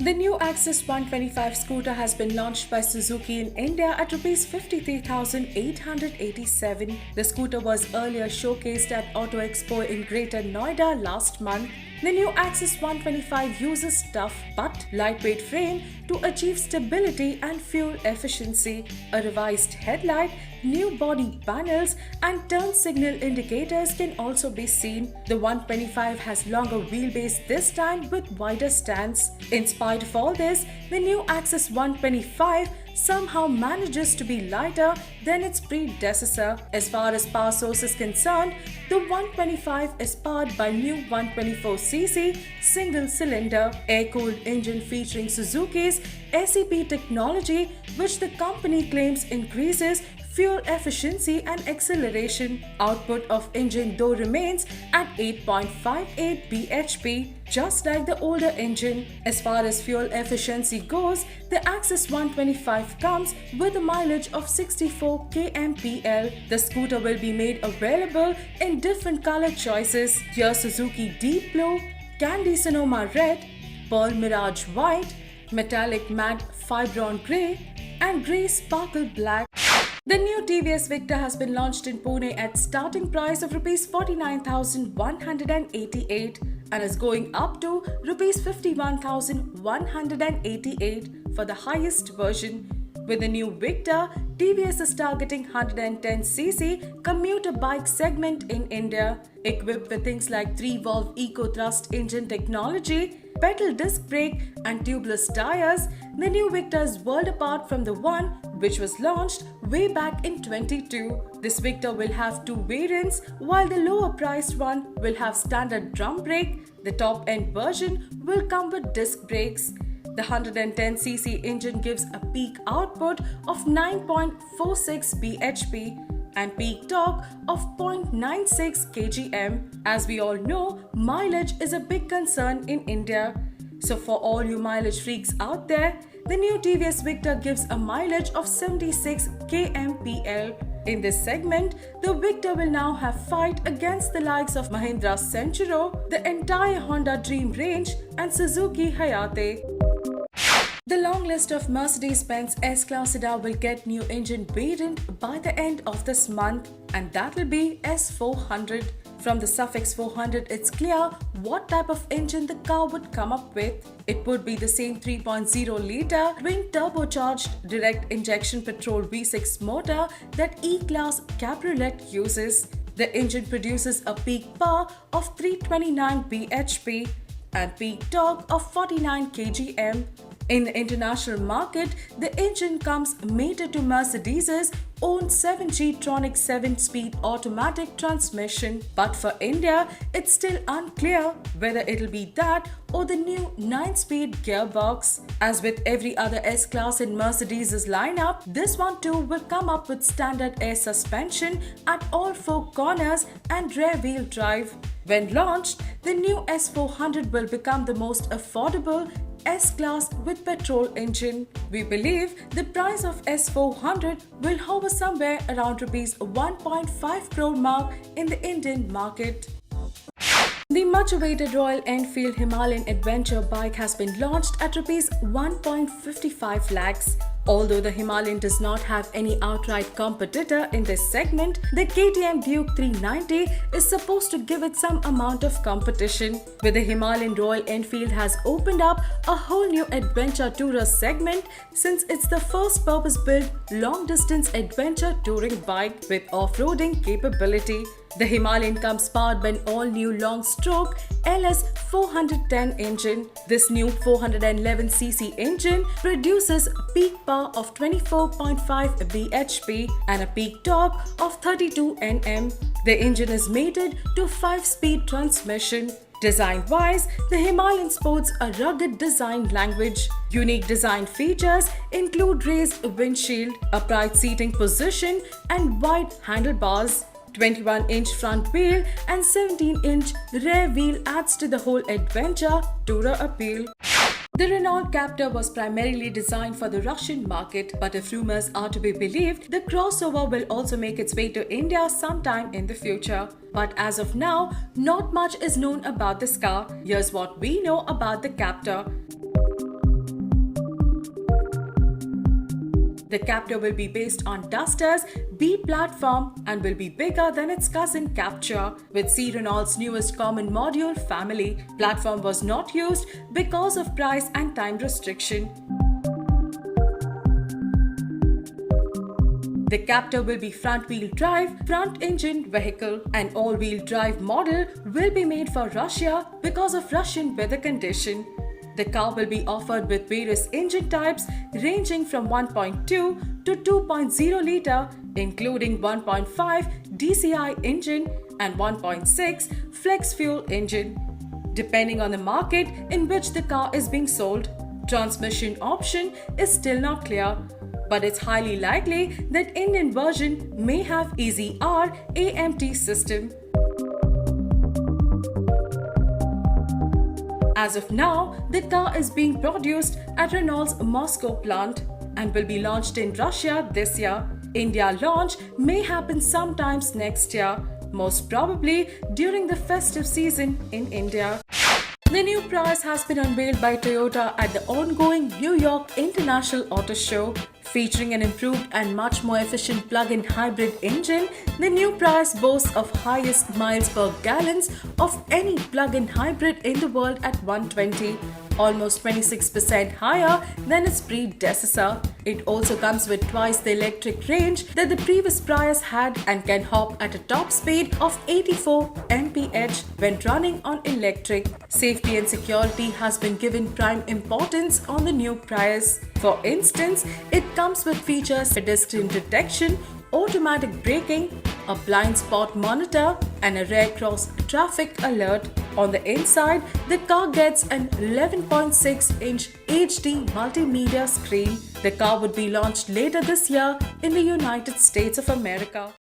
The new Axis 125 scooter has been launched by Suzuki in India at Rs 53,887. The scooter was earlier showcased at Auto Expo in Greater Noida last month. The new Axis 125 uses tough but lightweight frame to achieve stability and fuel efficiency. A revised headlight, new body panels and turn signal indicators can also be seen. The 125 has longer wheelbase this time with wider stance. In spite of all this, the new Axis 125 somehow manages to be lighter than its predecessor. As far as power source is concerned, the 125 is powered by new 124cc single-cylinder air-cooled engine featuring Suzuki's SEP technology, which the company claims increases fuel efficiency and acceleration. Output of engine though remains at 8.58 bhp, just like the older engine. As far as fuel efficiency goes, the Axis 125 comes with a mileage of 64 kmpl. The scooter will be made available in different color choices. Here Suzuki Deep Blue, Candy Sonoma Red, Pearl Mirage White, Metallic Matte Fibron Grey and Grey Sparkle Black. The new TVS Victor has been launched in Pune at starting price of Rs 49,188 and is going up to Rs 51,188 for the highest version. With the new Victor, TVS is targeting 110cc commuter bike segment in India. Equipped with things like 3-valve eco-thrust engine technology, pedal disc brake and tubeless tires, the new Victor is world apart from the one which was launched way back in 22. This Victor will have two variants, while the lower priced one will have standard drum brake. The top end version will come with disc brakes. The 110cc engine gives a peak output of 9.46 bhp and peak torque of 0.96 kgm. As we all know, mileage is a big concern in India. So for all you mileage freaks out there, the new TVS Victor gives a mileage of 76 kmpl. In this segment, the Victor will now have fight against the likes of Mahindra Centuro, the entire Honda Dream range and Suzuki Hayate. The long list of Mercedes-Benz S-Class sedan will get new engine variant by the end of this month, and that will be S400. From the suffix 400, it's clear what type of engine the car would come up with. It would be the same 3.0-litre twin-turbocharged direct injection petrol V6 motor that E-Class Cabriolet uses. The engine produces a peak power of 329 bhp and peak torque of 49 kgm. In the international market, the engine comes mated to Mercedes' own 7G Tronic 7-speed automatic transmission. But for India, it's still unclear whether it'll be that or the new 9-speed gearbox. As with every other S-Class in Mercedes' lineup, this one too will come up with standard air suspension at all four corners and rear-wheel drive. When launched, the new S400 will become the most affordable S-Class with petrol engine. We believe the price of S400 will hover somewhere around Rs 1.5 crore mark in the Indian market. The much-awaited Royal Enfield Himalayan Adventure bike has been launched at Rs 1.55 lakhs. Although the Himalayan does not have any outright competitor in this segment, the KTM Duke 390 is supposed to give it some amount of competition. With the Himalayan, Royal Enfield has opened up a whole new adventure tourer segment, since it's the first purpose-built long-distance adventure touring bike with off-roading capability. The Himalayan comes powered by an all-new long-stroke LS 410 engine. This new 411cc engine produces a peak power of 24.5 bhp and a peak torque of 32 Nm. The engine is mated to 5-speed transmission. Design-wise, the Himalayan sports a rugged design language. Unique design features include raised windshield, upright seating position and wide handlebars. 21-inch front wheel and 17-inch rear wheel adds to the whole adventure tourer appeal. The Renault Captur was primarily designed for the Russian market, but if rumors are to be believed, the crossover will also make its way to India sometime in the future. But as of now, not much is known about this car. Here's what we know about the Captur. The Captur will be based on Duster's B platform and will be bigger than its cousin Captur. With C Renault's newest common module family, platform was not used because of price and time restriction. The Captur will be front-wheel drive, front-engine vehicle. An all-wheel drive model will be made for Russia because of Russian weather condition. The car will be offered with various engine types ranging from 1.2 to 2.0 litre, including 1.5 DCI engine and 1.6 flex fuel engine, depending on the market in which the car is being sold. Transmission option is still not clear, but it's highly likely that Indian version may have Easy-R AMT system. As of now, the car is being produced at Renault's Moscow plant and will be launched in Russia this year. India launch may happen sometimes next year, most probably during the festive season in India. The new Prius has been unveiled by Toyota at the ongoing New York International Auto Show. Featuring an improved and much more efficient plug-in hybrid engine, the new Prius boasts of highest miles per gallon of any plug-in hybrid in the world at 120, almost 26% higher than its predecessor. It also comes with twice the electric range that the previous Prius had and can hop at a top speed of 84 mph when running on electric. Safety and security has been given prime importance on the new Prius. For instance, it comes with features pedestrian detection, automatic braking, a blind spot monitor, and a rear cross traffic alert. On the inside, the car gets an 11.6-inch HD multimedia screen. The car would be launched later this year in the United States of America.